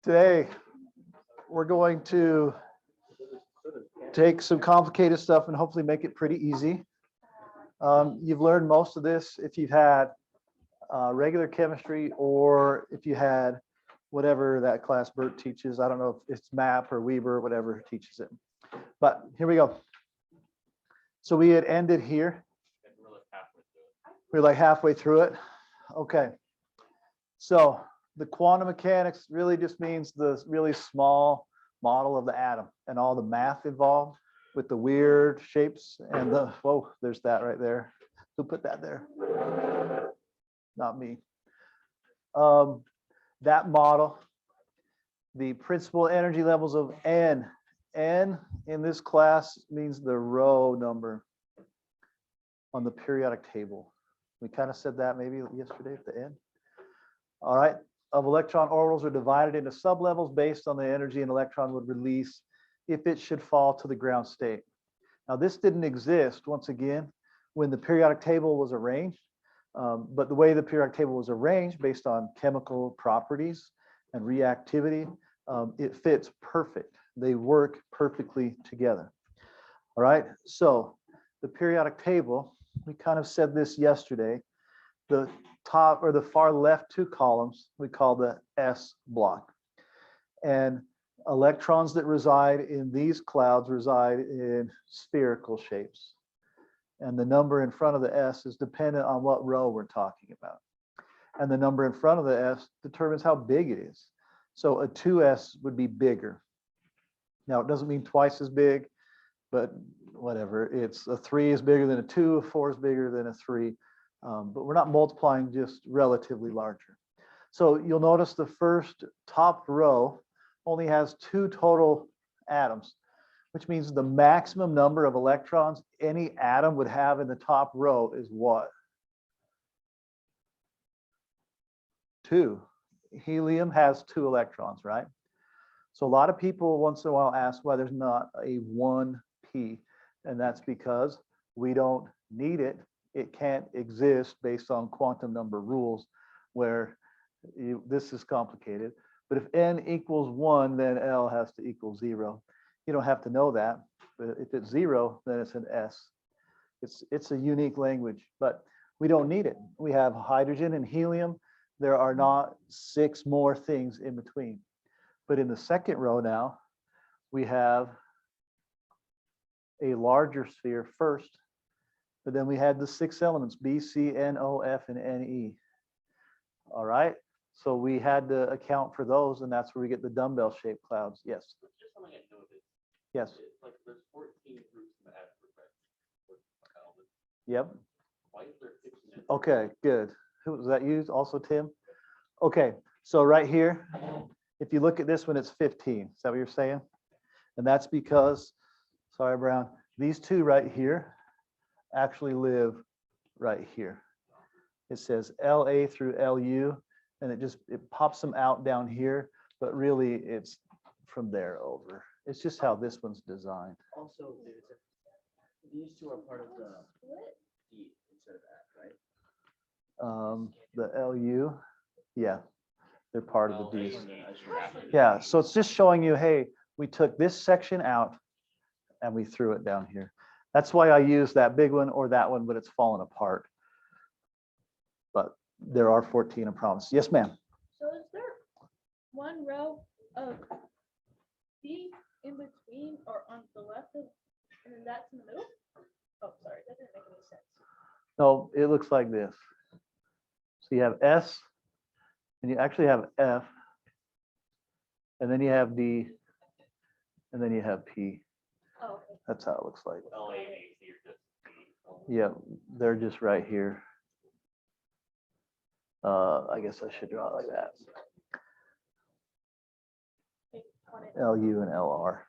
Today, we're going to take some complicated stuff and hopefully make it pretty easy. You've learned most of this if you've had regular chemistry or if you had whatever that class Bert teaches. I don't know if it's MAP or Weber or whatever teaches it. But here we go. So we had ended here. We're like halfway through it. Okay. So the quantum mechanics really just means the really small model of the atom and all the math involved with the weird shapes and the, whoa, there's that right there. Who put that there? Not me. That model, the principal energy levels of N. N in this class means the row number on the periodic table. We kind of said that maybe yesterday at the end. All right. Of electron orbitals are divided into sublevels based on the energy an electron would release if it should fall to the ground state. Now, this didn't exist, once again, when the periodic table was arranged, but the way the periodic table was arranged based on chemical properties and reactivity, it fits perfect. They work perfectly together. All right, so the periodic table, we kind of said this yesterday, the top or the far left two columns we call the S block, and electrons that reside in these clouds reside in spherical shapes, and the number in front of the S is dependent on what row we're talking about, and the number in front of the S determines how big it is. So a 2s would be bigger. Now it doesn't mean twice as big, but whatever, it's a 3 is bigger than a 2, a 4 is bigger than a 3. But we're not multiplying, just relatively larger. So you'll notice the first top row only has 2 total atoms, which means the maximum number of electrons any atom would have in the top row is what? 2. Helium has 2 electrons, right? So a lot of people once in a while ask why there's not a 1p, and that's because we don't need it. It can't exist based on quantum number rules where this is complicated. But if n equals 1, then L has to equal 0. You don't have to know that. But if it's 0, then it's an S. It's a unique language, but we don't need it. We have hydrogen and helium. There are not 6 more things in between. But in the second row now, we have a larger sphere first. But then we had the 6 elements, B, C, N, O, F, and N, E. All right. So we had to account for those, and that's where we get the dumbbell-shaped clouds. Yes. Just something I noticed. Yes. Like there's 14 groups in the asteroid. Yep. Why is there 15? Okay, good. Who was that used? Also Tim? Okay, so right here, if you look at this one, it's 15. Is that what you're saying? And that's because, sorry, Brown, these two right here actually live right here. It says LA through LU, and it pops them out down here, but really it's from there over. It's just how this one's designed. Also, these two are part of the D instead of F, right? The LU, yeah, they're part of the D's. Yeah, so it's just showing you, hey, we took this section out and we threw it down here. That's why I use that big one or that one, but it's fallen apart. But there are 14, I promise. Yes, ma'am. So is there one row of B in between or on the left of, and then that's in the middle? Oh, sorry, that didn't make any sense. No, it looks like this. So you have S, and you actually have F, and then you have D, and then you have P. Oh, okay. That's how it looks like. LA and AC are just Yeah, they're just right here. I guess I should draw it like that. LU and LR.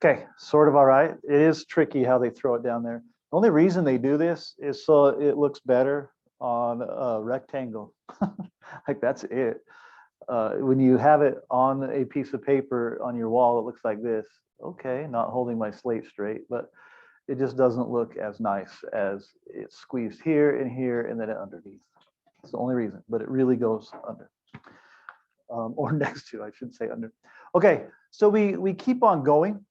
Okay, sort of all right. It is tricky how they throw it down there. The only reason they do this is so it looks better on a rectangle. Like that's it. When you have it on a piece of paper on your wall, it looks like this. Okay, not holding my slate straight, but it just doesn't look as nice as it's squeezed here and then underneath. It's the only reason, but it really goes under. or next to, I should say under. Okay, so we keep on going.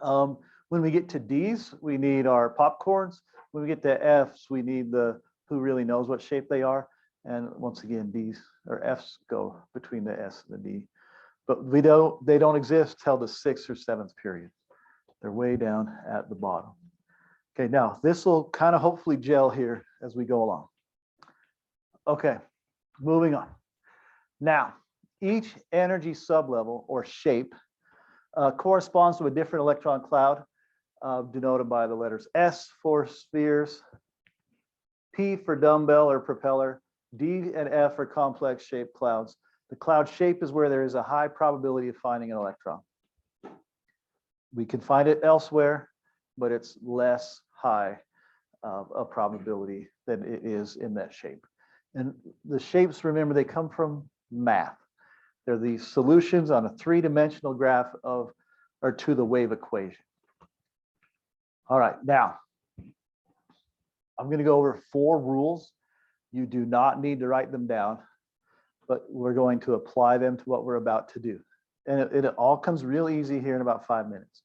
When we get to D's, we need our popcorns. When we get to F's, we need the who really knows what shape they are. And once again, D's or F's go between the S and the D. But they don't exist till the 6th or 7th period. They're way down at the bottom. Okay, now this will kind of hopefully gel here as we go along. Okay, moving on. Now, each energy sublevel or shape corresponds to a different electron cloud, denoted by the letters S for spheres, P for dumbbell or propeller, D and F for complex shaped clouds. The cloud shape is where there is a high probability of finding an electron. We can find it elsewhere, but it's less high a probability than it is in that shape. And the shapes, remember, they come from math. They're the solutions on a 3-dimensional graph of or to the wave equation. All right, now I'm going to go over 4 rules. You do not need to write them down, but we're going to apply them to what we're about to do. And it all comes real easy here in about 5 minutes.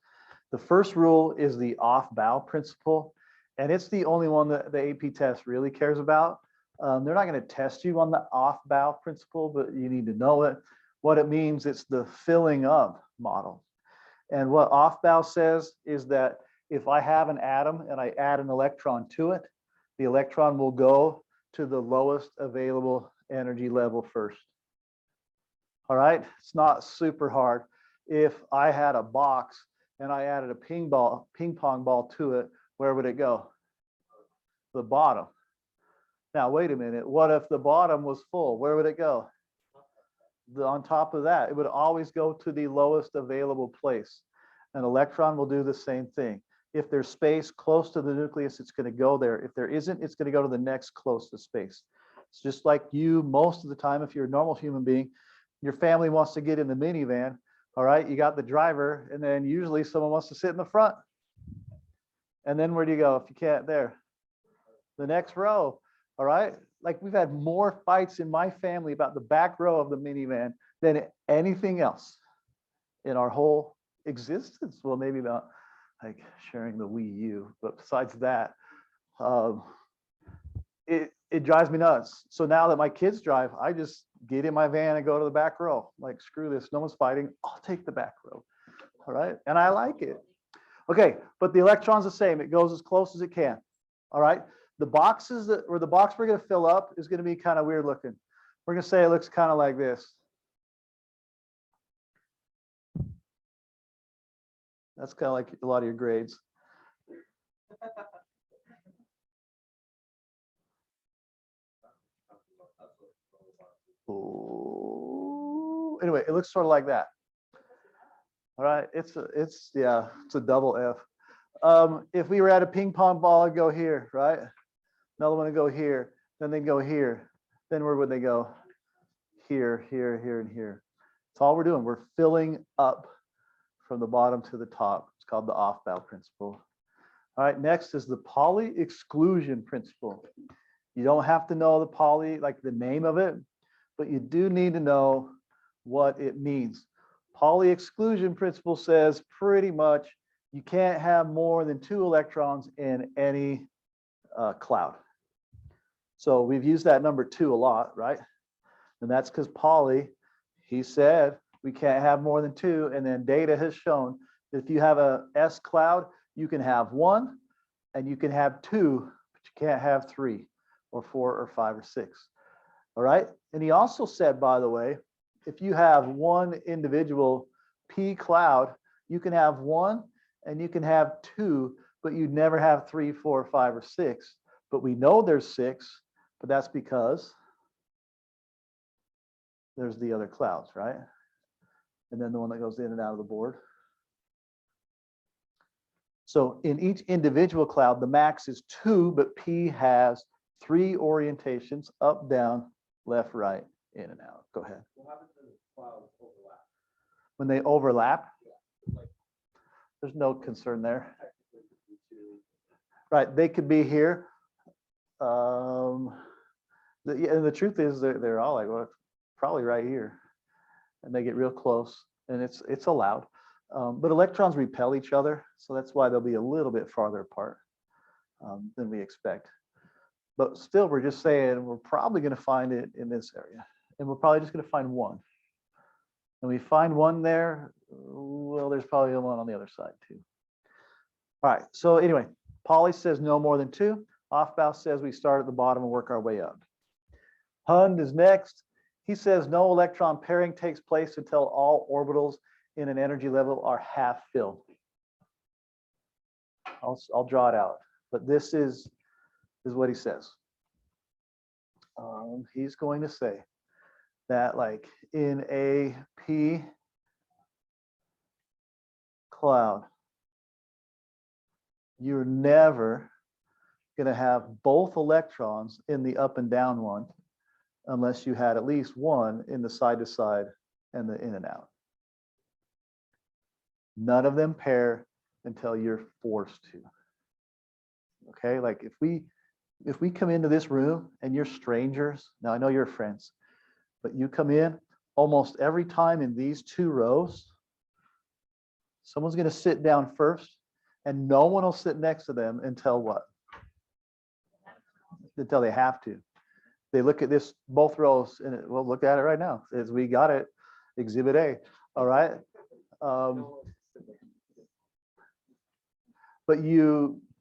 The first rule is the Offbow principle, and it's the only one that the AP test really cares about. They're not going to test you on the Offbow principle, but you need to know it. What it means, it's the filling up model. And what Offbow says is that if I have an atom and I add an electron to it, the electron will go to the lowest available energy level first. All right, it's not super hard. If I had a box and I added a ping pong ball to it, where would it go? The bottom. Now, wait a minute. What if the bottom was full? Where would it go? On top of that, it would always go to the lowest available place. An electron will do the same thing. If there's space close to the nucleus, it's going to go there. If there isn't, it's going to go to the next closest space. It's just like you, most of the time, if you're a normal human being, your family wants to get in the minivan. All right, you got the driver, and then usually someone wants to sit in the front. And then where do you go if you can't there? The next row. All right, like we've had more fights in my family about the back row of the minivan than anything else in our whole existence. Well, maybe about like sharing the Wii U, but besides that, it drives me nuts. So now that my kids drive, I just get in my van and go to the back row. Like, screw this, no one's fighting, I'll take the back row. All right, and I like it. Okay, but the electron's the same. It goes as close as it can. All right, the boxes or the box we're going to fill up is going to be kind of weird looking. We're going to say it looks kind of like this. That's kind of like a lot of your grades. Ooh. Anyway, it looks sort of like that. All right, it's a double F. If we were at a ping pong ball, I'd go here, right? Another one would go here, then they'd go here. Then where would they go? Here, here, here, and here. That's all we're doing. We're filling up from the bottom to the top. It's called the Offbow principle. All right, next is the Pauli exclusion principle. You don't have to know the Pauli, like the name of it, but you do need to know what it means. Pauli exclusion principle says pretty much you can't have more than 2 electrons in any cloud. So we've used that number 2 a lot, right? And that's because Pauli, he said we can't have more than 2, and then data has shown that if you have a S cloud, you can have 1 and you can have 2, but you can't have 3 or 4 or 5 or 6. All right. And he also said, by the way, if you have one individual P cloud, you can have 1 and you can have 2, but you'd never have 3, 4, 5, or 6. But we know there's 6, but that's because there's the other clouds, right? And then the one that goes in and out of the board. So in each individual cloud, the max is 2, but P has 3 orientations: up, down, left, right, in and out. Go ahead. What happens when the clouds overlap? When they overlap, Yeah, like there's no concern there. technically between 2. Right, they could be here. And the truth is they're all like, well, probably right here, and they get real close, and it's allowed. But electrons repel each other, so that's why they'll be a little bit farther apart than we expect. But still, we're just saying we're probably going to find it in this area, and we're probably just going to find one. And we find one there, well, there's probably one on the other side too. All right, so anyway, Pauli says no more than 2. Offbow says we start at the bottom and work our way up. Hund is next. He says no electron pairing takes place until all orbitals in an energy level are half filled. I'll draw it out, but this is what he says. He's going to say that like in a p cloud, you're never going to have both electrons in the up and down one unless you had at least one in the side to side and the in and out. None of them pair until you're forced to. Okay, like if we come into this room and you're strangers, now I know you're friends, but you come in almost every time in these 2 rows, someone's going to sit down first and no one will sit next to them until what? Until they have to. They look at this, both rows, and we'll look at it right now. As we got it, Exhibit A. All right. But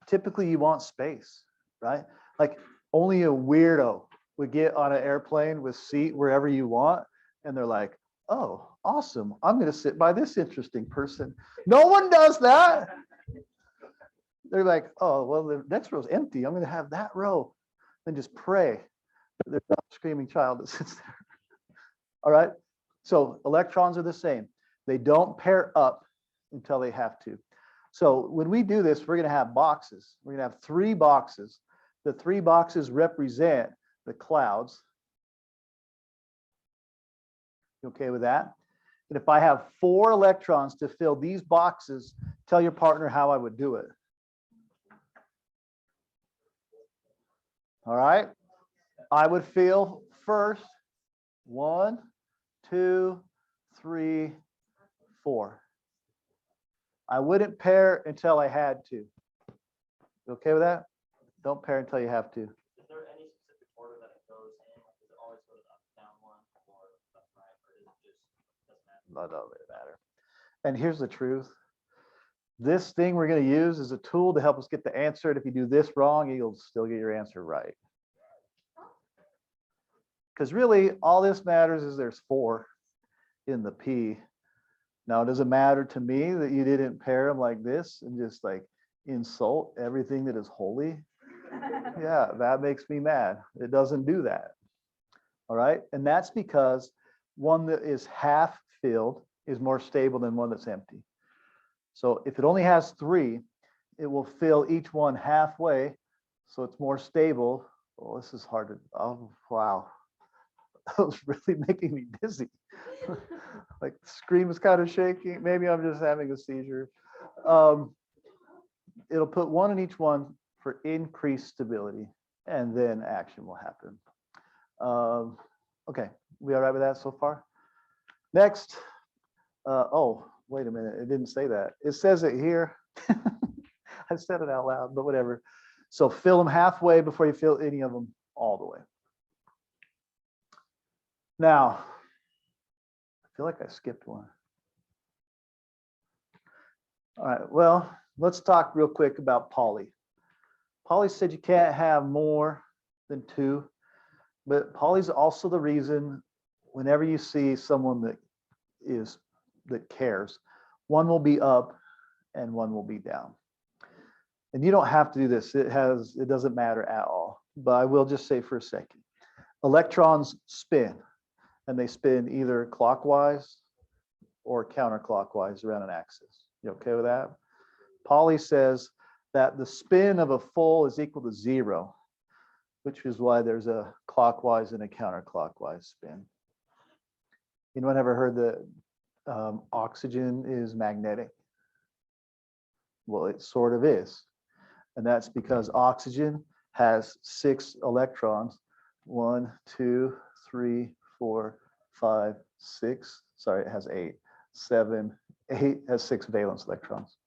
typically you want space, right? Like only a weirdo would get on an airplane with seat wherever you want, and they're like, oh, awesome, I'm going to sit by this interesting person. No one does that. They're like, oh, well, the next row's empty. I'm going to have that row. Then just pray that there's not a screaming child that sits there. All right. So electrons are the same. They don't pair up until they have to. So when we do this, we're going to have boxes. We're going to have 3 boxes. The 3 boxes represent the clouds. You okay with that? And if I have 4 electrons to fill these boxes, tell your partner how I would do it. All right. I would fill first 1, 2, 3, 4. I wouldn't pair until I had to. You okay with that? Don't pair until you have to. Is there any specific order that it goes in? Does it always go to the up, down one, or left, right, or is it just doesn't matter? That doesn't matter. And here's the truth. This thing we're going to use is a tool to help us get the answer. And if you do this wrong, you'll still get your answer right. Because really, all this matters is there's 4 in the P. Now, does it matter to me that you didn't pair them like this and just like insult everything that is holy? Yeah, that makes me mad. It doesn't do that. All right. And that's because one that is half filled is more stable than one that's empty. So if it only has 3, it will fill each one halfway. So it's more stable. Well, this is hard to, oh, wow. That was really making me dizzy. Like the screen is kind of shaking. Maybe I'm just having a seizure. It'll put 1 in each one for increased stability, and then action will happen. Okay, we all right with that so far? Next, oh, wait a minute, it didn't say that. It says it here. I said it out loud, but whatever. So fill them halfway before you fill any of them all the way. Now, I feel like I skipped one. All right, well, let's talk real quick about Pauli. Pauli said you can't have more than 2, but Pauli's also the reason whenever you see someone that cares, one will be up and one will be down. And you don't have to do this. It doesn't matter at all, but I will just say for a second. Electrons spin, and they spin either clockwise or counterclockwise around an axis. You okay with that? Pauli says that the spin of a full is equal to 0, which is why there's a clockwise and a counterclockwise spin. Anyone ever heard that oxygen is magnetic? Well, it sort of is. And that's because oxygen has 6 electrons. 1, 2, 3, 4, 5, 6. Sorry, it has 8, 7, 8 has 6 valence electrons.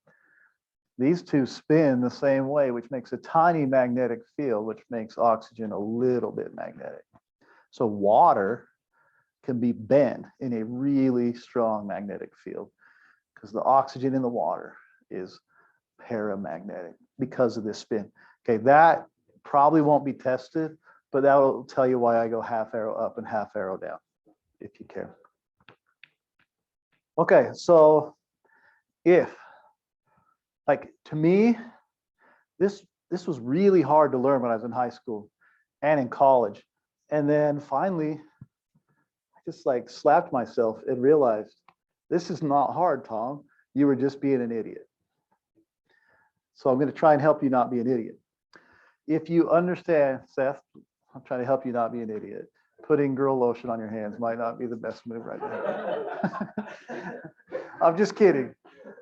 These two spin the same way, which makes a tiny magnetic field, which makes oxygen a little bit magnetic. So water can be bent in a really strong magnetic field because the oxygen in the water is paramagnetic because of this spin. Okay, that probably won't be tested, but that will tell you why I go half arrow up and half arrow down, if you care. Okay, so if, like, to me, this was really hard to learn when I was in high school and in college. And then finally, I just like slapped myself and realized this is not hard, Tom. You were just being an idiot. So I'm going to try and help you not be an idiot. If you understand, Seth, I'm trying to help you not be an idiot. Putting girl lotion on your hands might not be the best move right now. I'm just kidding.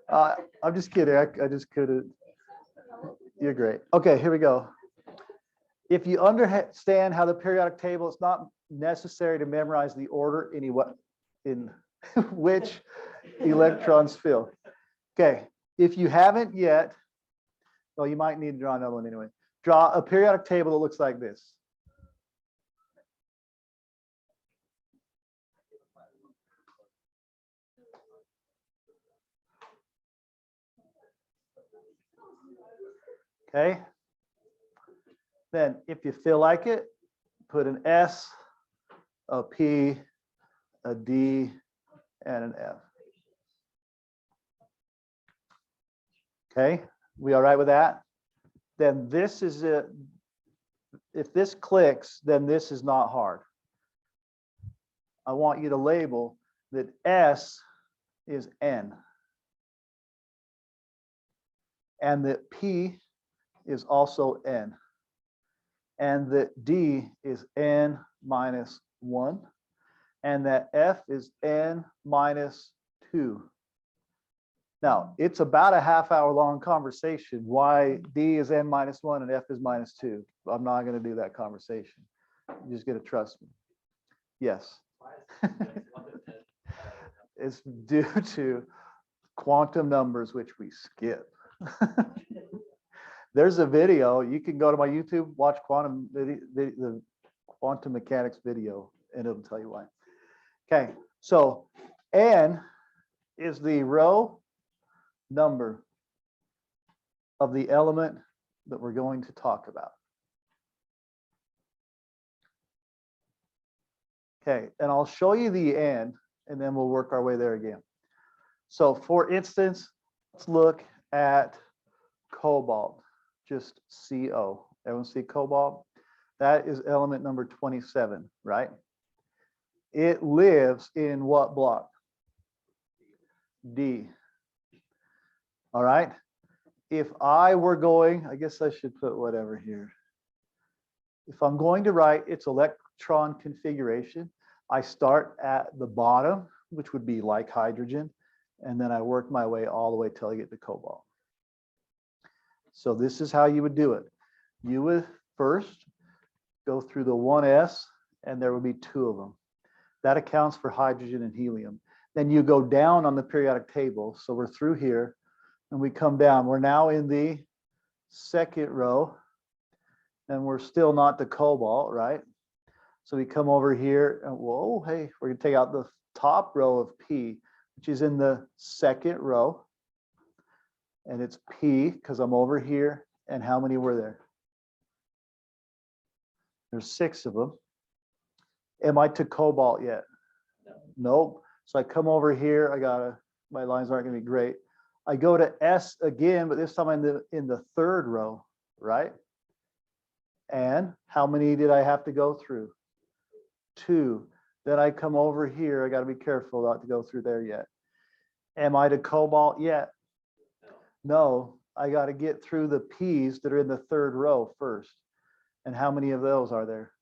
I'm just kidding. I just couldn't. You're great. Okay, here we go. If you understand how the periodic table, it's not necessary to memorize the order in which electrons fill. Okay, if you haven't yet, well, you might need to draw another one anyway. Draw a periodic table that looks like this. Okay. Then if you feel like it, put an S, a P, a D, and an F. Okay, we all right with that? Then this is it. If this clicks, then this is not hard. I want you to label that S is N. And that P is also N. And that D is N minus 1. And that F is N minus 2. Now, it's about a half-hour long conversation why D is N minus 1 and F is minus 2. I'm not going to do that conversation. You're just going to trust me. Yes. It's due to quantum numbers, which we skip. There's a video. You can go to my YouTube, watch the quantum mechanics video, and it'll tell you why. Okay, so N is the row number of the element that we're going to talk about. Okay, and I'll show you the end, and then we'll work our way there again. So for instance, let's look at cobalt, just CO. Everyone see cobalt? That is element number 27, right? It lives in what block? D. All right. If I were going, I guess I should put whatever here. If I'm going to write its electron configuration, I start at the bottom, which would be like hydrogen, and then I work my way all the way till I get to cobalt. So this is how you would do it. You would first go through the 1s, and there would be 2 of them. That accounts for hydrogen and helium. Then you go down on the periodic table. So we're through here, and we come down. We're now in the second row, and we're still not the cobalt, right? So we come over here, and whoa, hey, we're going to take out the top row of P, which is in the second row. And it's P because I'm over here. And how many were there? There's 6 of them. Am I to cobalt yet? No. Nope. So I come over here. My lines aren't going to be great. I go to S again, but this time I'm in the third row, right? And how many did I have to go through? 2. Then I come over here. I got to be careful not to go through there yet. Am I to cobalt yet? No, I got to get through the P's that are in the third row first. And how many of those are there?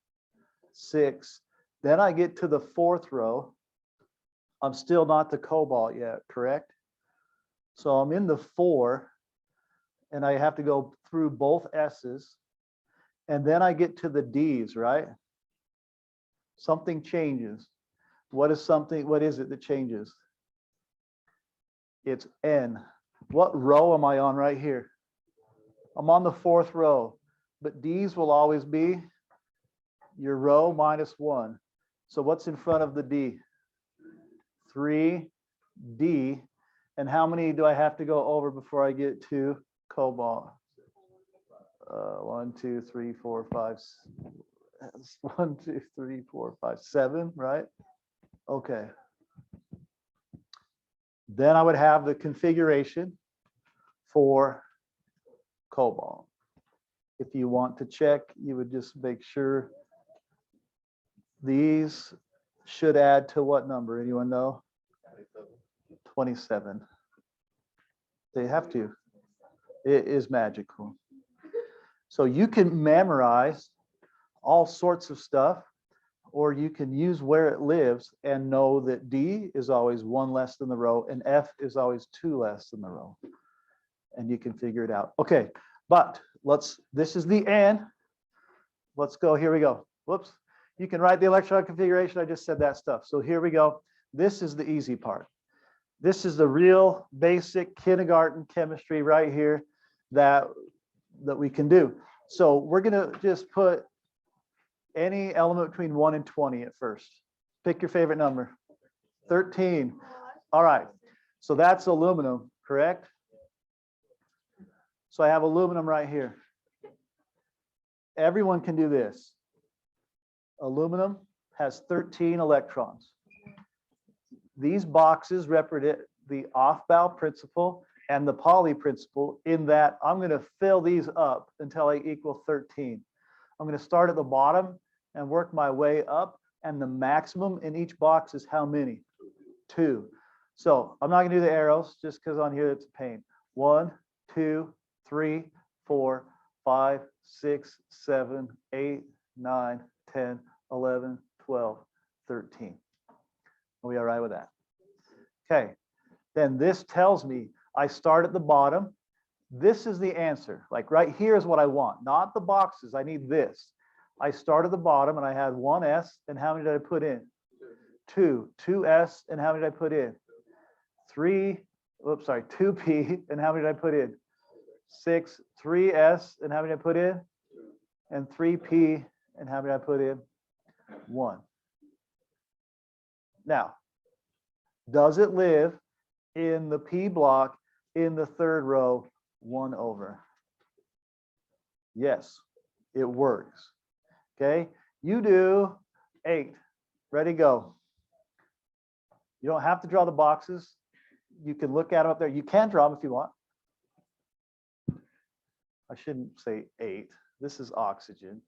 6. Then I get to the fourth row. I'm still not the cobalt yet, correct? So I'm in the 4, and I have to go through both S's. And then I get to the D's, right? Something changes. What is it that changes? It's N. What row am I on right here? I'm on the 4th row, but D's will always be your row minus 1. So what's in front of the D? 3D. And how many do I have to go over before I get to cobalt? 1, 2, 3, 4, 5. 1, 2, 3, 4, 5, 7, right? Okay. Then I would have the configuration for cobalt. If you want to check, you would just make sure these should add to what number? Anyone know? 27. They have to. It is magical. So you can memorize all sorts of stuff, or you can use where it lives and know that D is always 1 less than the row and F is always 2 less than the row. And you can figure it out. Okay, but this is the N. Let's go, here we go. Whoops. You can write the electron configuration. I just said that stuff. So here we go. This is the easy part. This is the real basic kindergarten chemistry right here that we can do. So we're gonna just put any element between 1 and 20 at first. Pick your favorite number. 13. All right. So that's aluminum, correct? So I have aluminum right here. Everyone can do this. Aluminum has 13 electrons. These boxes represent the Offbow principle and the Pauli principle, in that I'm going to fill these up until I equal 13. I'm going to start at the bottom and work my way up, and the maximum in each box is how many? 2. So I'm not going to do the arrows just because on here it's a pain. 1, 2, 3, 4, 5, 6, 7, 8, 9, 10, 11, 12, 13. Are we all right with that? Okay. Then this tells me I start at the bottom. This is the answer. Like right here is what I want, not the boxes. I need this. I start at the bottom and I had 1s, and how many did I put in? 2. 2s, and how many did I put in? 2p, and how many did I put in? 6. 3s, and how many did I put in? And 3p, and how many did I put in? 1. Now, does it live in the P block in the 3rd row 1 over? Yes, it works. Okay, you do 8. Ready, go. You don't have to draw the boxes. You can look at them up there. You can draw them if you want. I shouldn't say 8. This is oxygen.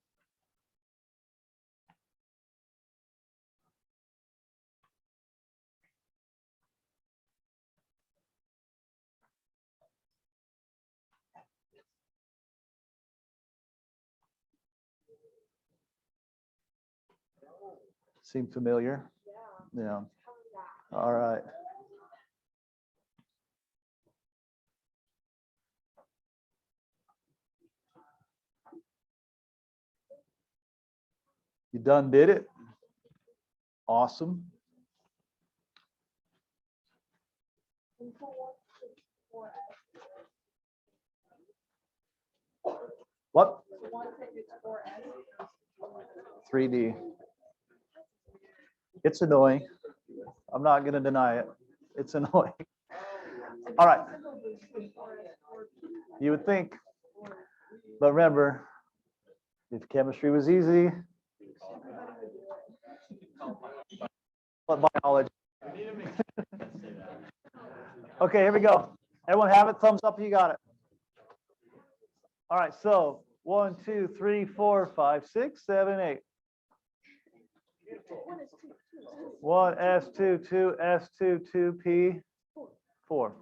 Seem familiar? Yeah. All right. You done did it? Awesome. What? 3D. It's annoying. I'm not going to deny it. It's annoying. All right. You would think. But remember, if chemistry was easy, but biology. Okay, here we go. Everyone have it? Thumbs up if you got it. All right, so 1, 2, 3, 4, 5, 6, 7, 8. 1s2, 2s2, 2p, 4.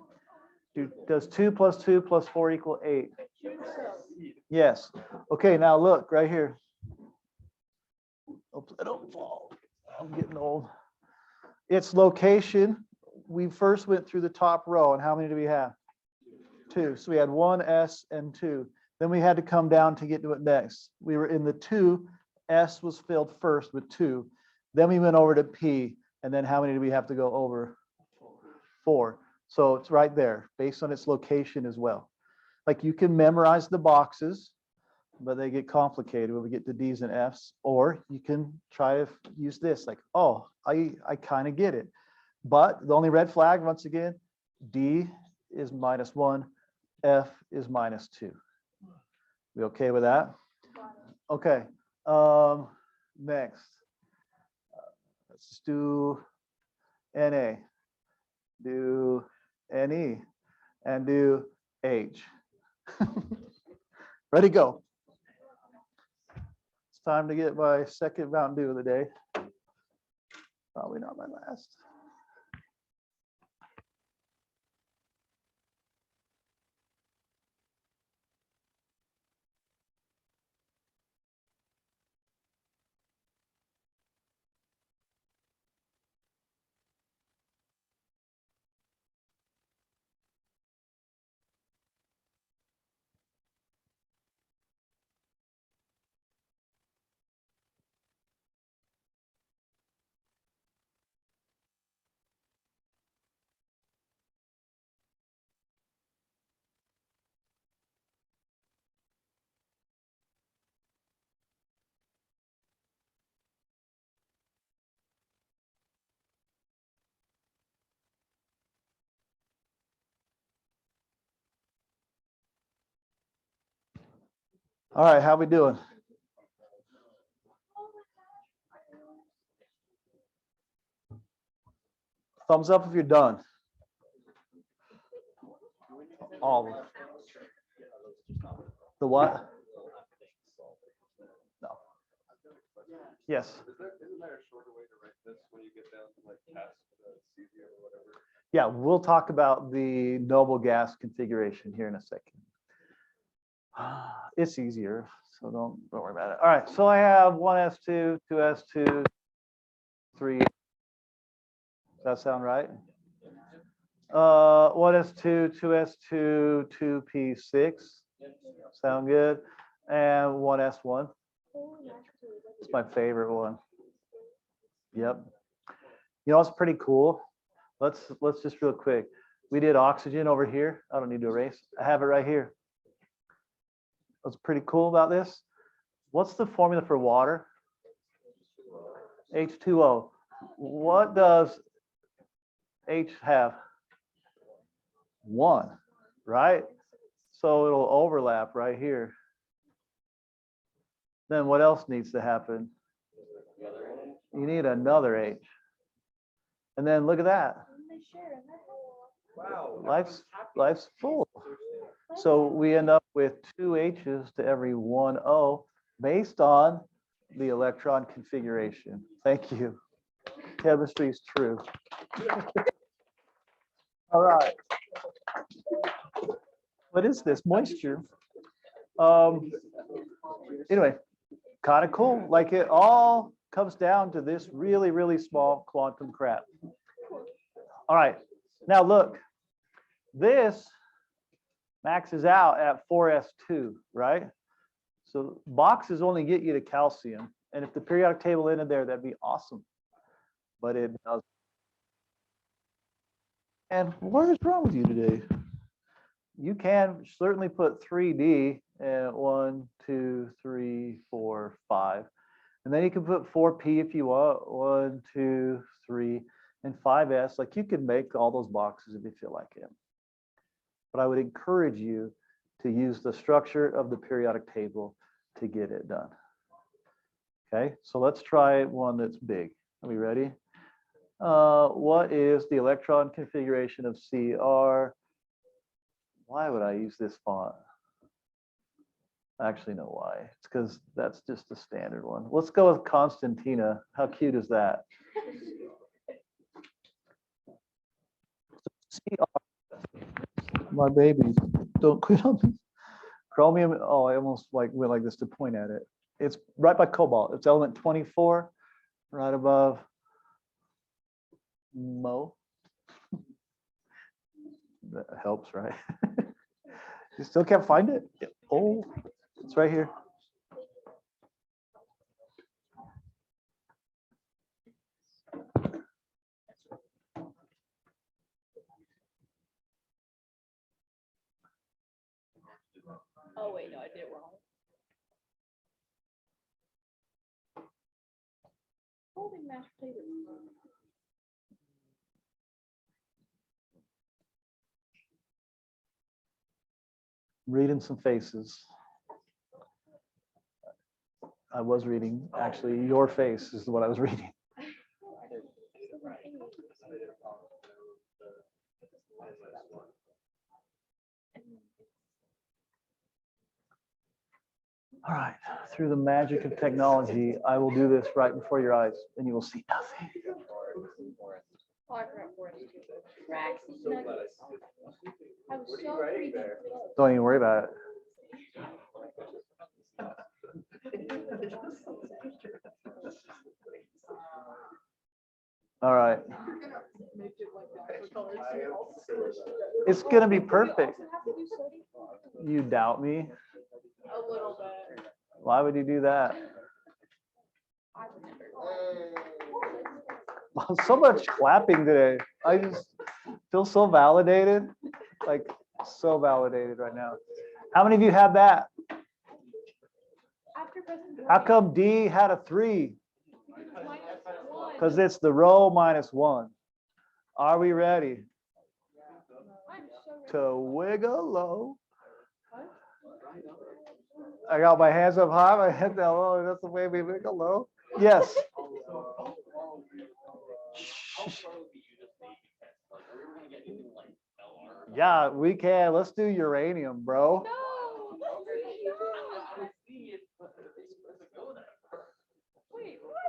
Does 2 plus 2 plus 4 equal 8? Yes. Okay, now look right here. Oops, I don't fall. I'm getting old. Its location, we first went through the top row, and how many do we have? 2. So we had 1s and 2. Then we had to come down to get to it next. We were in the 2. S was filled first with 2. Then we went over to P. And then how many do we have to go over? 4. So it's right there based on its location as well. Like you can memorize the boxes, but they get complicated when we get to D's and F's, or you can try to use this like, oh, I kind of get it. But the only red flag, once again, D is -1, F is -2. We okay with that? Okay. Next, let's just do Na, do Ne, and do H. Ready, go. It's time to get my second Mountain Dew of the day. Probably not my last. All right, how we doing? Thumbs up if you're done. All of them. The what? No. Yes. Isn't there a shorter way to write this when you get down to like past cesium or whatever? Yeah, we'll talk about the noble gas configuration here in a second. It's easier, so don't worry about it. All right, so I have 1s2, 2s2, 3. Does that sound right? 1s2, 2s2, 2p6. Sound good? And 1s1. It's my favorite one. Yep. You know, it's pretty cool. Let's just real quick. We did oxygen over here. I don't need to erase. I have it right here. What's pretty cool about this? What's the formula for water? H2O. What does H have? 1, right? So it'll overlap right here. Then what else needs to happen? You need another H. And then look at that. Wow. Life's full. So we end up with 2 H's to every 1 O based on the electron configuration. Thank you. Chemistry is true. All right. What is this? Moisture. Anyway, kind of cool. Like it all comes down to this really, really small quantum crap. All right. Now look, this maxes out at 4s2, right? So boxes only get you to calcium. And if the periodic table ended there, that'd be awesome. But it doesn't. And what is wrong with you today? You can certainly put 3D at 1, 2, 3, 4, 5. And then you can put 4P if you want, 1, 2, 3, and 5S. Like you can make all those boxes if you feel like it. But I would encourage you to use the structure of the periodic table to get it done. Okay, so let's try one that's big. Are we ready? What is the electron configuration of CR? Why would I use this font? I actually know why. It's because that's just the standard one. Let's go with Constantina. How cute is that? CR. My babies, don't quit on me. Chromium, oh, I almost like went like this to point at it. It's right by cobalt. It's element 24, right above Mo. That helps, right? You still can't find it? Oh, it's right here. Oh, wait, no, I did it wrong. Holding mashed potatoes. Reading some faces. I was reading, actually, your face is what I was reading. All right, through the magic of technology, I will do this right before your eyes and you will see nothing. Oh, I forgot for it. Cracks and nuggets. I was so freaking close. Don't even worry about it. All right. It's gonna be perfect. You doubt me? A little bit. Why would you do that? I would never. Wow, so much clapping today. I just feel so validated, like so validated right now. How many of you have that? After pressing How come D had a 3? minus one. Because it's the row minus 1. Are we ready I'm so ready. to wiggle low? I got my hands up high, my head down low. That's the way we wiggle low. Yes. Yeah, we can. Let's do uranium, bro. No. Wait, what?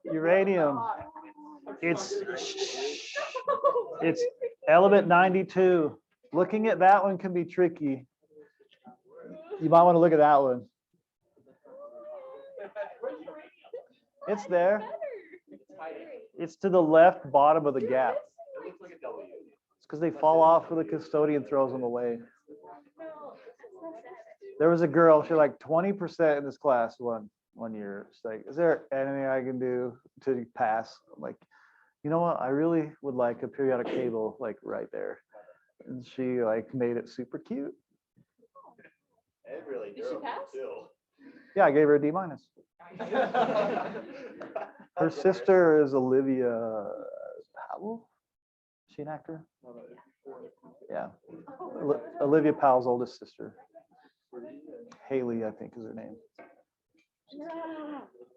Uranium. It's element 92. Looking at that one can be tricky. You might want to look at that one. It's there. It's to the left bottom of the gap. It's because they fall off when the custodian throws them away. There was a girl, she like 20% in this class one year. She's like, is there anything I can do to pass? I'm like, you know what? I really would like a periodic table like right there. And she like made it super cute. really Did she pass? Yeah, I gave her a D-. Her sister is Olivia Powell. Is she an actor? Yeah. Olivia Powell's oldest sister. Haley, I think, is her name.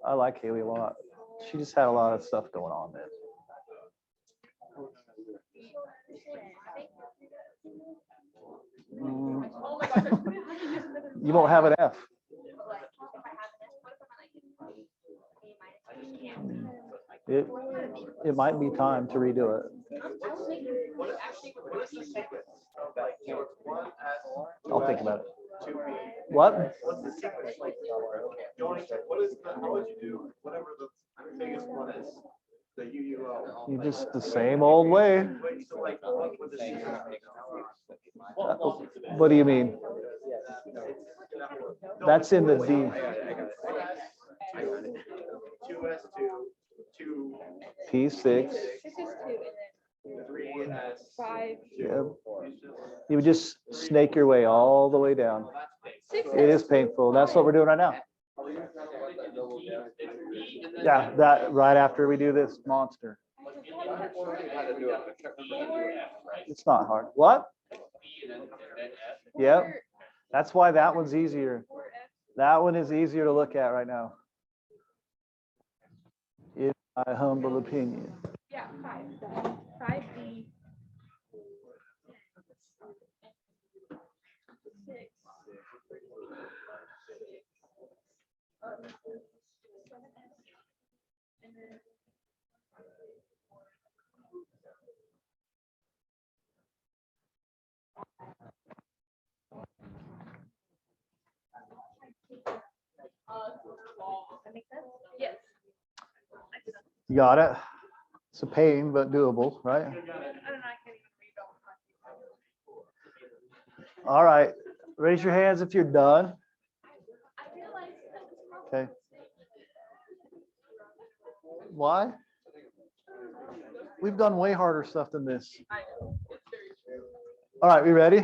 I like Haley a lot. She just had a lot of stuff going on, man. You won't have an F. It might be time to redo it. I'll think about it. What? What's the sequence like? What is the, how would you do whatever the biggest one is? The UUL. You just the same old way. So like, what would the sequence be? What do you mean? That's in the D. 2S2, 2 P6. 6 is 2 and then 3S. 5. Yeah. You would just snake your way all the way down. 6 It is painful. That's what we're doing right now. Yeah, that right after we do this monster. It's not hard. What? Yep. That's why that one's easier. That one is easier to look at right now. In my humble opinion. Yeah, 5. 5D. 6. And then that makes sense? Yes. You got it? It's a pain, but doable, right? I don't know, I can't even read all. All right. Raise your hands if you're done. I realized that was Okay. Why? We've done way harder stuff than this. All right, we ready?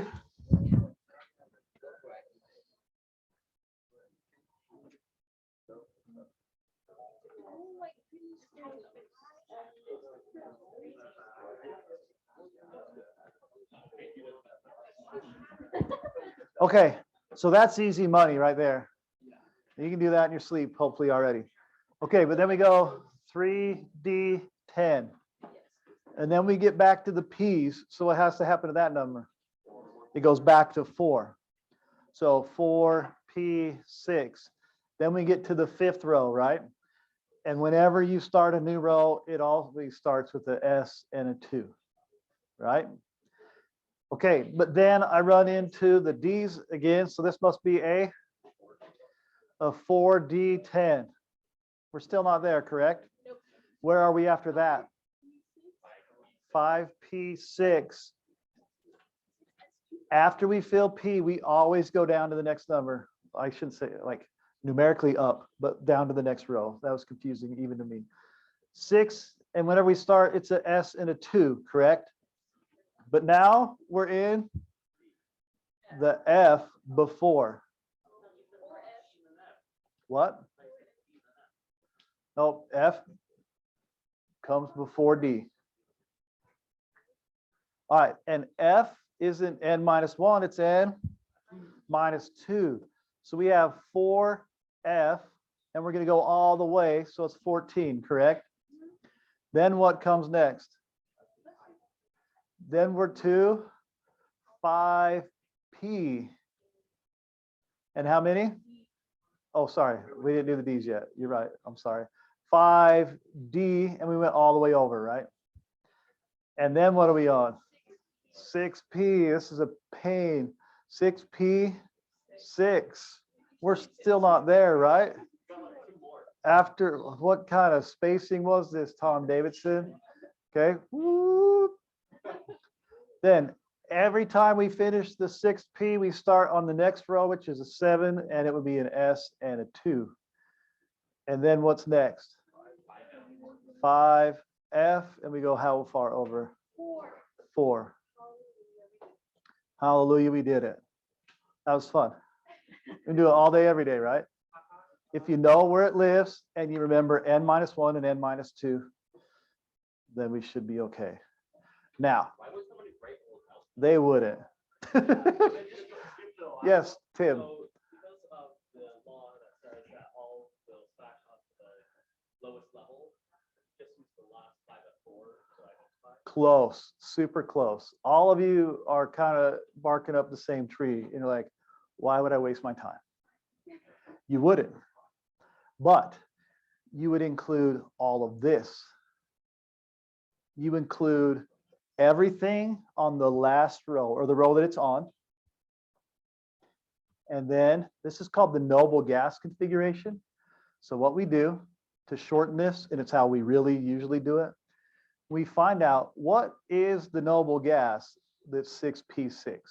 Okay, so that's easy money right there. You can do that in your sleep, hopefully already. Okay, but then we go 3D10. And then we get back to the P's. So what has to happen to that number? It goes back to 4. So 4P6. Then we get to the 5th row, right? And whenever you start a new row, it always starts with an S and a 2, right? Okay, but then I run into the D's again. So this must be a 4D10. We're still not there, correct? Nope. Where are we after that? 5P6. After we fill P, we always go down to the next number. I shouldn't say like numerically up, but down to the next row. That was confusing even to me. 6, and whenever we start, it's an S and a 2, correct? But now we're in the F before. What? No, F comes before D. All right, and F isn't n minus 1, it's n minus 2. So we have 4F, and we're going to go all the way, so it's 14, correct? Then what comes next? Then we're to 5P. And how many? Oh, sorry, we didn't do the D's yet. You're right, I'm sorry. 5D, and we went all the way over, right? And then what are we on? 6P, this is a pain. 6P, 6. We're still not there, right? After, what kind of spacing was this, Tom Davidson? Okay. Woo. Then every time we finish the 6P, we start on the next row, which is a 7, and it would be an S and a 2. And then what's next? 5F, and we go how far over? 4. Hallelujah, we did it. That was fun. We can do it all day, every day, right? If you know where it lives and you remember n minus 1 and n minus 2, then we should be okay. Now, they wouldn't. Yes, Tim. So because of the law that says that all will stack up to the lowest level, just use the last 5 at 4 to identify. Close, super close. All of you are kind of barking up the same tree. You're like, why would I waste my time? You wouldn't. But you would include all of this. You include everything on the last row or the row that it's on. And then this is called the noble gas configuration. So what we do to shorten this, and it's how we really usually do it, we find out what is the noble gas that's 6P6.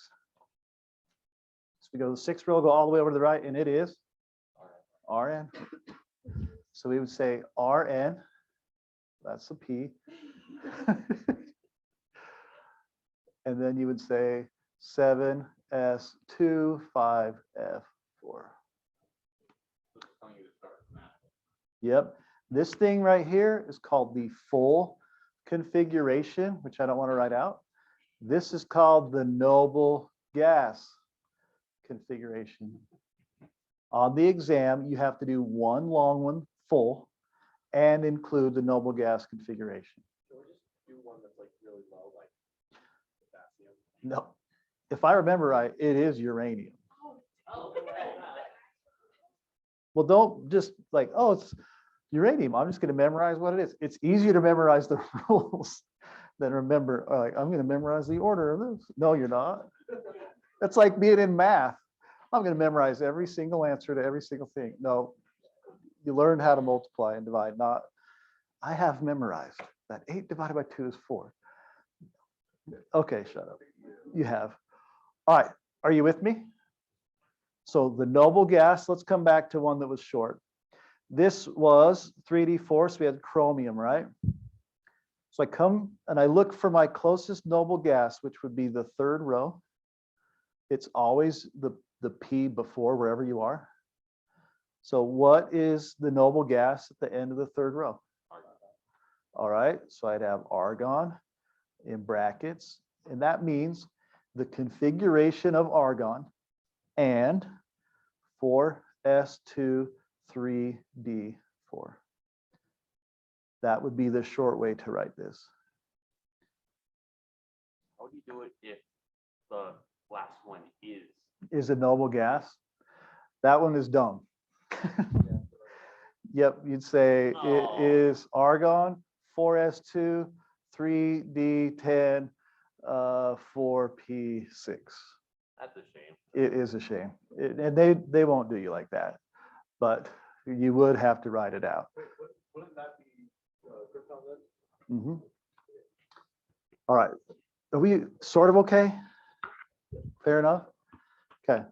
So we go to the 6th row, go all the way over to the right, and it is Rn. So we would say Rn, that's the P. And then you would say 7S2, 5F4. Yep. This thing right here is called the full configuration, which I don't want to write out. This is called the noble gas configuration. On the exam, you have to do one long one full and include the noble gas configuration. Can we just do one that's like really low, like potassium? No, if I remember right, it is uranium. Well, don't just like, oh, it's uranium. I'm just going to memorize what it is. It's easier to memorize the rules than remember, like, I'm going to memorize the order of this. No, you're not. It's like being in math. I'm going to memorize every single answer to every single thing. No, you learn how to multiply and divide. Not, I have memorized that 8 divided by 2 is 4. Okay, shut up. You have. All right, are you with me? So the noble gas, let's come back to one that was short. This was 3D4, so we had chromium, right? So I come and I look for my closest noble gas, which would be the third row. It's always the P before wherever you are. So what is the noble gas at the end of the third row? All right, so I'd have argon in brackets, and that means the configuration of argon and 4s2 3d4. That would be the short way to write this. How do you do it if the last one is? Is a noble gas. That one is dumb. Yep, you'd say Oh. it is argon, 4s2, 3d10, 4p6. That's a shame. It is a shame. And they won't do you like that, but you would have to write it out. Wouldn't that be krypton then? Mhm. All right. Are we sort of okay? Fair enough? Okay.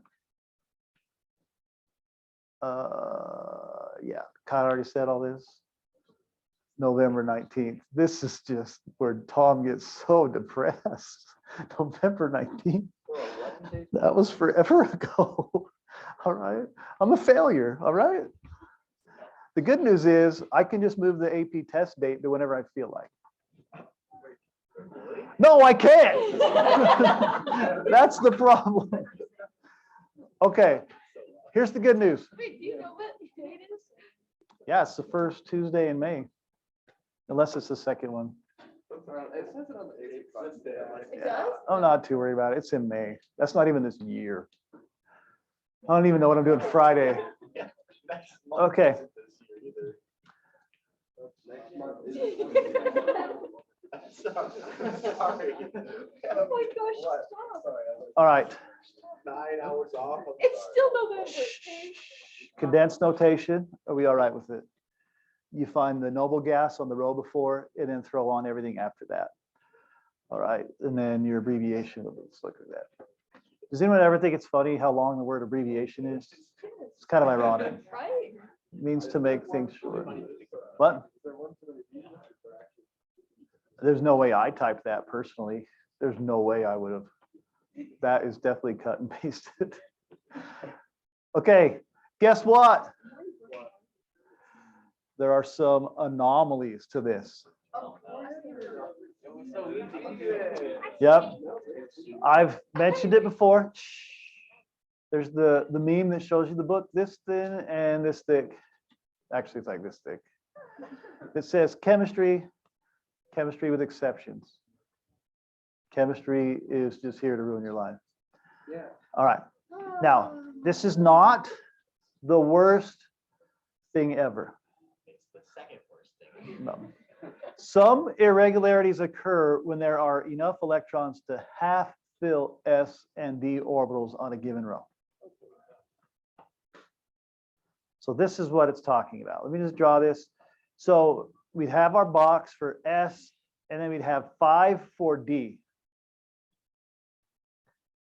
Yeah, Kyle already said all this. November 19th. This is just where Tom gets so depressed. November 19th. That was forever ago. All right. I'm a failure. All right. The good news is I can just move the AP test date to whenever I feel like. No, I can't. That's the problem. Okay. Here's the good news. Wait, do you know what date it is? Yeah, it's the first Tuesday in May. Unless it's the second one. It says it on the AP day. It does? I'm not too worried about it. It's in May. That's not even this year. I don't even know what I'm doing Friday. Okay. Next month is- Sorry. Oh my gosh, What? stop. Sorry, All right. 9 hours off. I'm It's sorry. still November. Okay? Condensed notation. Are we all right with it? You find the noble gas on the row before and then throw on everything after that. All right. And then your abbreviation. Let's look at that. Does anyone ever think it's funny how long the word abbreviation is? It's kind of ironic. Right? It means to make things short. What? There's no way I typed that personally. There's no way I would have. That is definitely cut and pasted. Okay, guess what? There are some anomalies to this. Yep, I've mentioned it before. There's the meme that shows you the book this thin and this thick. Actually, it's like this thick. It says chemistry with exceptions. Chemistry is just here to ruin your life. Yeah. All right. Now, this is not the worst thing ever. It's the second worst thing. No. Some irregularities occur when there are enough electrons to half fill s and d orbitals on a given row. So this is what it's talking about. Let me just draw this. So we'd have our box for s, and then we'd have 5 for d.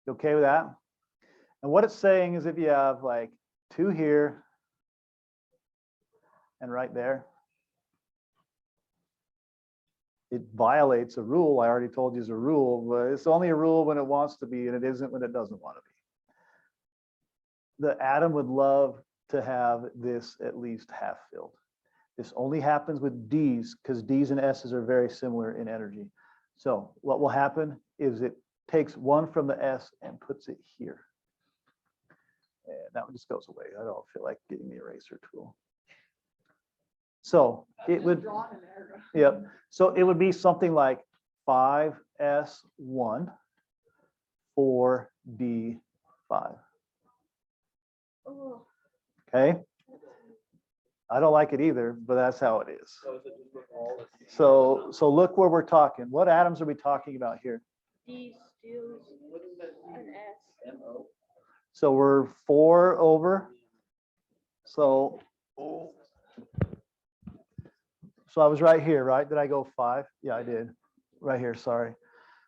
You okay with that? And what it's saying is if you have like 2 here and right there, it violates a rule. I already told you it's a rule, but it's only a rule when it wants to be, and it isn't when it doesn't want to be. The atom would love to have this at least half filled. This only happens with D's because D's and S's are very similar in energy. So what will happen is it takes 1 from the S and puts it here. And that one just goes away. I don't feel like getting the eraser tool. So it would, yep. So it would be something like 5S1, 4D5. Oh, Okay. I don't like it either, but that's how it is. So is it just with all the- So look where we're talking. What atoms are we talking about here? D steals an S. So we're 4 over. So I was right here, right? Did I go 5? Yeah, I did. Right here, sorry.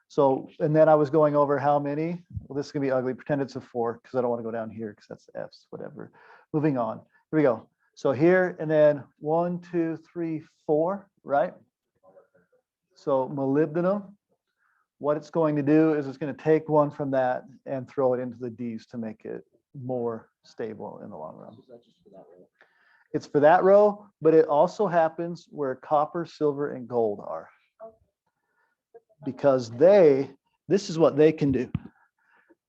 So, and then I was going over how many? Well, this is gonna be ugly. Pretend it's a 4 because I don't want to go down here because that's F's, whatever. Moving on. Here we go. So here and then 1, 2, 3, 4, right? So molybdenum, what it's going to do is it's going to take one from that and throw it into the Ds to make it more stable in the long run. It's for that row, but it also happens where copper, silver, and gold are. Because this is what they can do.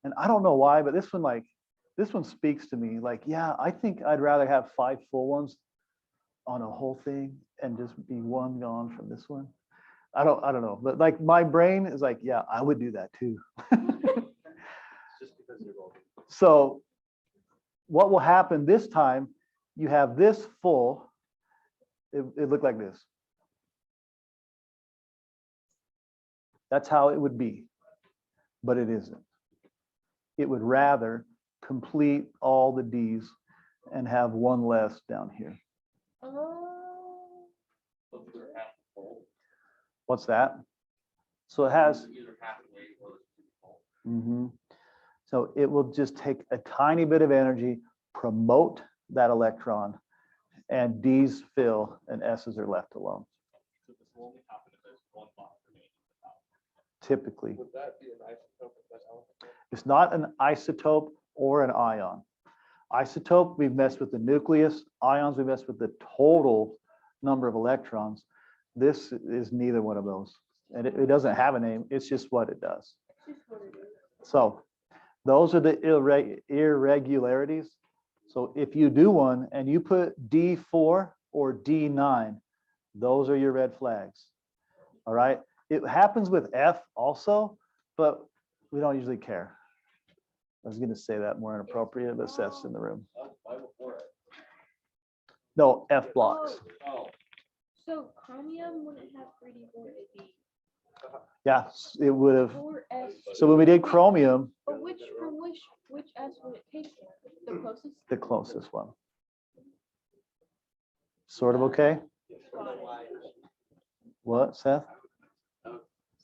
And I don't know why, but this one speaks to me. Like, yeah, I think I'd rather have 5 full ones on a whole thing and just be one gone from this one. I don't know, but like my brain is like, yeah, I would do that too. Just because you're golden. So what will happen this time, you have this full, it looked like this. That's how it would be, but it isn't. It would rather complete all the Ds and have one less down here. Oh. So it's either half full, What's that? So it has, either half weight or it's full. mhm. So it will just take a tiny bit of energy, promote that electron, and Ds fill and S's are left alone, So this will only happen if there's one bond remaining in the valve. typically. Would that be an isotope of that element? It's not an isotope or an ion. Isotope, we've messed with the nucleus. Ions, we messed with the total number of electrons. This is neither one of those. And it doesn't have a name. It's just what it does. It's just what it is. So those are the irregularities. So if you do one and you put D4 or D9, those are your red flags. All right. It happens with F also, but we don't usually care. I was going to say that more inappropriate, but Seth's in the room. Why before it? No, F blocks. Oh, So chromium wouldn't have 3D4 Yeah, it would have. 4S. So when we did chromium, But which S would it take? The closest? the closest one. Sort of okay? What, Seth?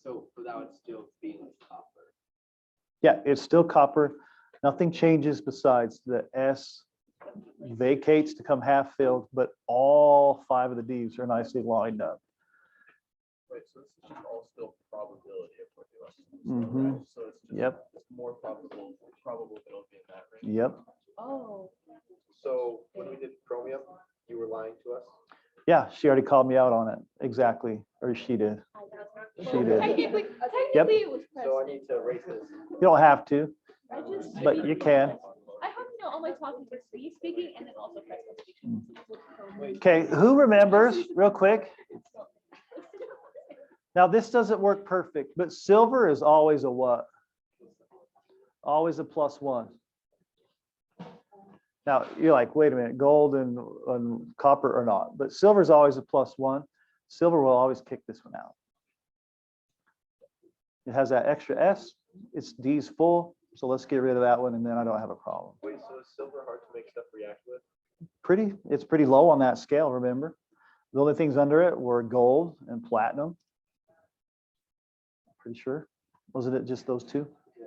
So, but that would still be copper. Yeah, it's still copper. Nothing changes besides the S vacates to come half filled, but all 5 of the Ds are nicely lined up. right, so this is just all still probability of what you're doing. Mhm. Right? So it's just, Yep. it's more probable it'll be in that range. Yep. Oh. So when we did chromium, you were lying to us? Yeah, she already called me out on it. Exactly. Or she did. She did. Technically, Yep. it was So I Preston. need to erase this. You don't have to, I just. but you can. I have to know all my talking to me speaking and then also Preston speaking. Okay, who remembers, real quick? Now, this doesn't work perfect, but silver is always a what? Always a +1. Now, you're like, wait a minute, gold and copper or not, but silver is always a +1. Silver will always kick this one out. It has that extra S, its D's full, so let's get rid of that one and then I don't have a problem. Wait, so is silver hard to make stuff react with? It's pretty low on that scale, remember? The only things under it were gold and platinum. Pretty sure. Wasn't it just those two? Yeah,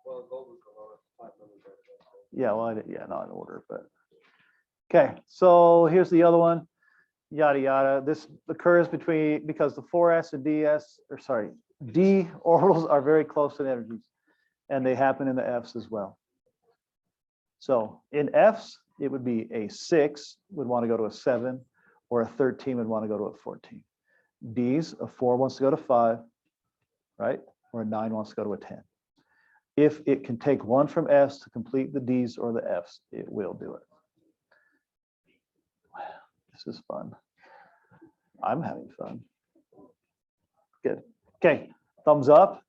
well, gold was the lowest, platinum was the Yeah, well, yeah, not in order, but. Okay, so here's the other one, yada, yada. This occurs because the 4s and D orbitals are very close in energies and they happen in the Fs as well. So in Fs, it would be a 6 would want to go to a 7 or a 13 would want to go to a 14. Ds, a 4 wants to go to 5, right? Or a 9 wants to go to a 10. If it can take one from S to complete the Ds or the Fs, it will do it. Wow, this is fun. I'm having fun. Good. Okay, thumbs up.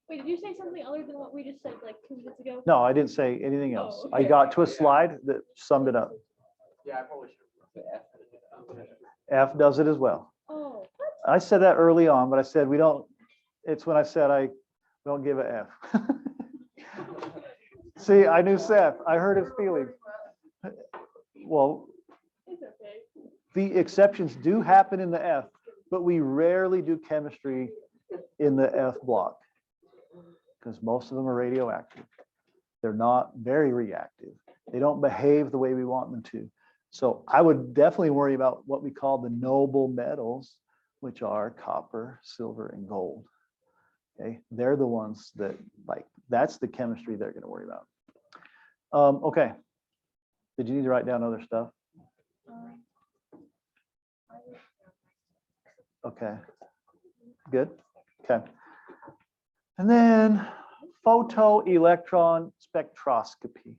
Wait, did you say something other than what we just said like 2 minutes ago? No, I didn't say anything else. Oh, I okay. got to a slide that summed it up. Yeah, I probably should. F does it as well. Oh, I said that early on, but I said we don't, it's when I said I don't give a F. See, I knew Seth. I heard his feelings. Well, it's okay. the exceptions do happen in the F, but we rarely do chemistry in the F block because most of them are radioactive. They're not very reactive. They don't behave the way we want them to. So I would definitely worry about what we call the noble metals, which are copper, silver, and gold. Okay, they're the ones that, like, that's the chemistry they're going to worry about. Okay, did you need to write down other stuff? Okay, good. Okay, and then photoelectron spectroscopy.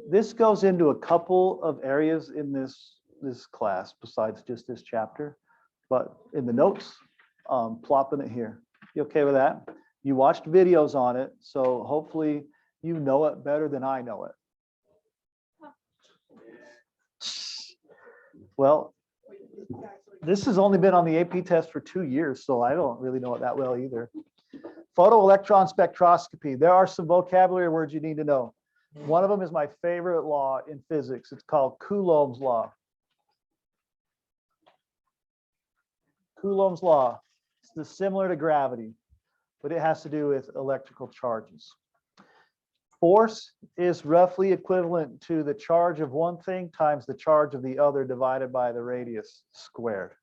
This goes into a couple of areas in this class besides just this chapter, but in the notes, plopping it here. You okay with that? You watched videos on it, so hopefully you know it better than I know it. Well, this has only been on the AP test for 2 years, so I don't really know it that well either. Photoelectron spectroscopy. There are some vocabulary words you need to know. One of them is my favorite law in physics. It's called Coulombs Law. Coulombs Law. It's similar to gravity, but it has to do with electrical charges. Force is roughly equivalent to the charge of one thing times the charge of the other divided by the radius squared.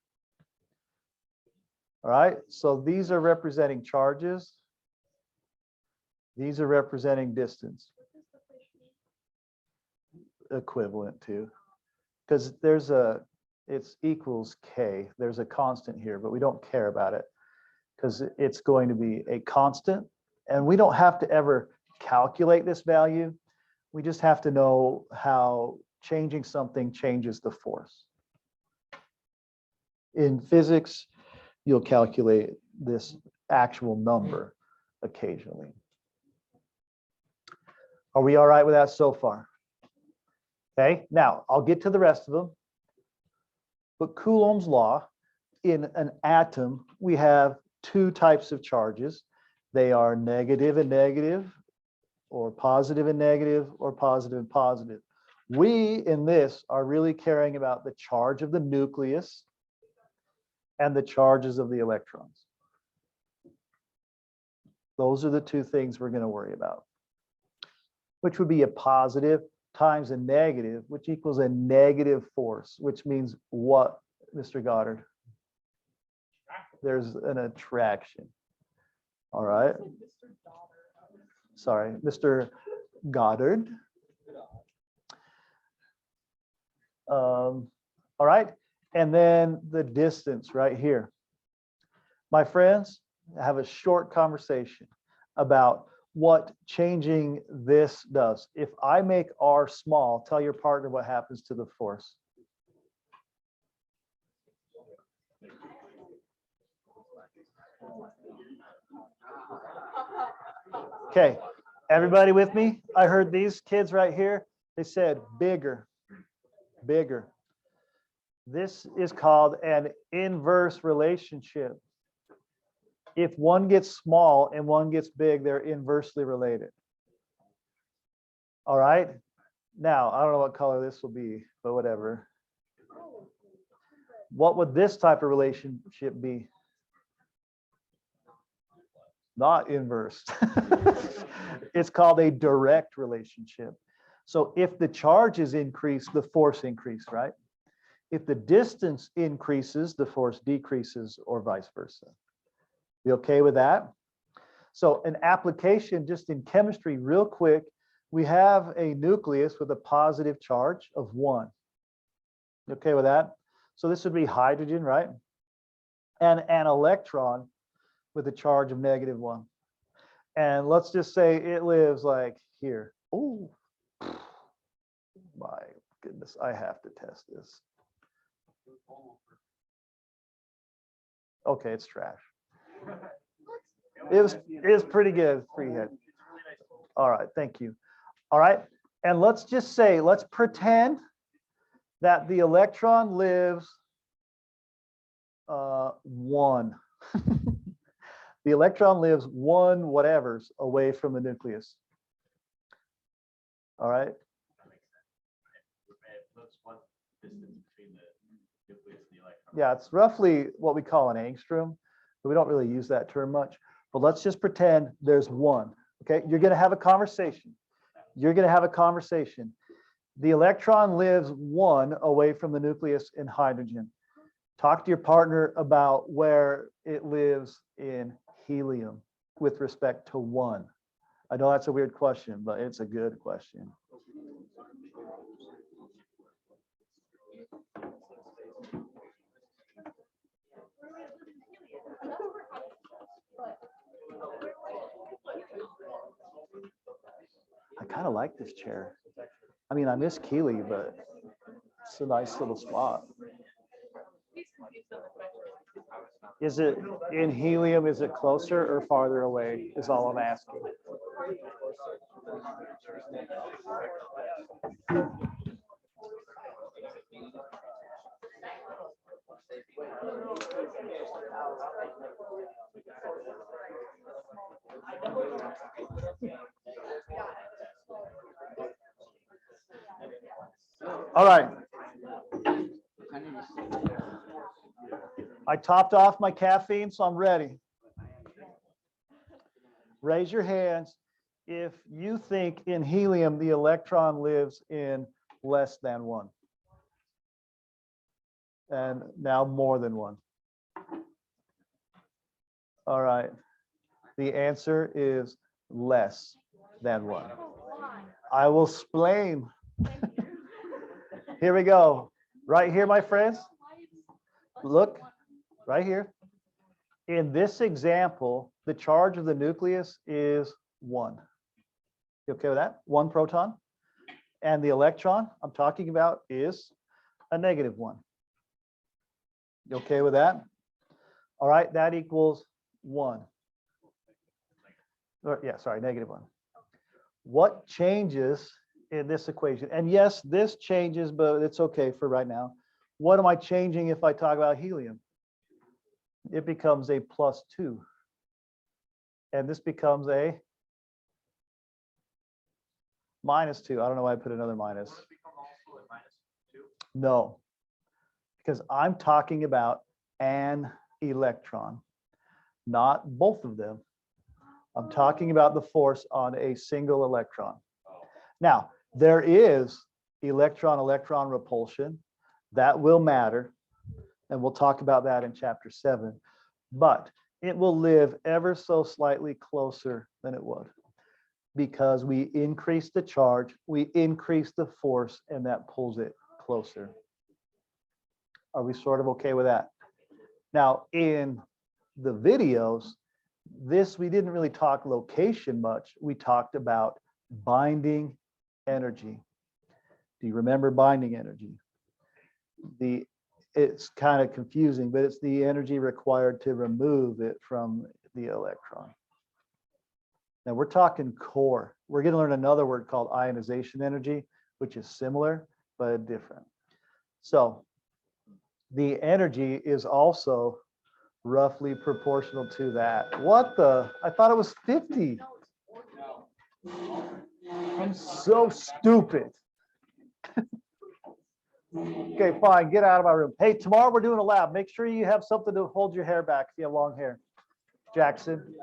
All right, so these are representing charges. These are representing distance. Equivalent to, because there's it's equals K. There's a constant here, but we don't care about it because it's going to be a constant, and we don't have to ever calculate this value. We just have to know how changing something changes the force. In physics, you'll calculate this actual number occasionally. Are we all right with that so far? Okay, now I'll get to the rest of them. But Coulomb's law, in an atom, we have two types of charges. They are negative and negative, or positive and negative, or positive and positive. We, in this, are really caring about the charge of the nucleus and the charges of the electrons. Those are the two things we're going to worry about, which would be a positive times a negative, which equals a negative force, which means what, Mr. Goddard? There's an attraction. All right. Sorry, Mr. Goddard. All right. And then the distance right here. My friends, have a short conversation about what changing this does. If I make R small, tell your partner what happens to the force. Okay, everybody with me? I heard these kids right here, they said bigger, bigger. This is called an inverse relationship. If one gets small and one gets big, they're inversely related. All right. Now, I don't know what color this will be, but whatever. What would this type of relationship be? Not inverse. It's called a direct relationship. So if the charges increase, the force increases, right? If the distance increases, the force decreases, or vice versa. You okay with that? So an application just in chemistry real quick, we have a nucleus with a positive charge of 1. You okay with that? So this would be hydrogen, right? And an electron with a charge of -1. And let's just say it lives like here. Oh, my goodness, I have to test this. Okay, it's trash. It was pretty good, Freehead. All right, thank you. All right, and let's just say, let's pretend that the electron lives 1. The electron lives 1 whatevers away from the nucleus. All right. Yeah, it's roughly what we call an angstrom, but we don't really use that term much. But let's just pretend there's 1. Okay, you're going to have a conversation. You're going to have a conversation. The electron lives 1 away from the nucleus in hydrogen. Talk to your partner about where it lives in helium with respect to 1. I know that's a weird question, but it's a good question. I kind of like this chair. I mean, I miss Keely, but it's a nice little spot. Is it in helium? Is it closer or farther away? Is all I'm asking. All right. I topped off my caffeine, so I'm ready. Raise your hands if you think in helium the electron lives in less than 1. And now more than 1. All right. The answer is less than 1. I will explain. Here we go. Right here, my friends. Look, right here. In this example, the charge of the nucleus is 1. You okay with that? 1 proton. And the electron I'm talking about is a -1. You okay with that? All right, that equals 1. Or, yeah, sorry, -1. What changes in this equation? And yes, this changes, but it's okay for right now. What am I changing if I talk about helium? It becomes a +2. And this becomes a -2. I don't know why I put another minus. No, because I'm talking about an electron, not both of them. I'm talking about the force on a single electron. Now, there is electron-electron repulsion. That will matter, and we'll talk about that in chapter 7. But it will live ever so slightly closer than it would because we increase the charge, we increase the force, and that pulls it closer. Are we sort of okay with that? Now, in the videos, we didn't really talk location much. We talked about binding energy. Do you remember binding energy? It's kind of confusing, but it's the energy required to remove it from the electron. Now we're talking core. We're going to learn another word called ionization energy, which is similar but different. So the energy is also roughly proportional to that. What the? I thought it was 50. I'm so stupid. Okay, fine. Get out of my room. Hey, tomorrow we're doing a lab. Make sure you have something to hold your hair back if you have long hair. Jackson.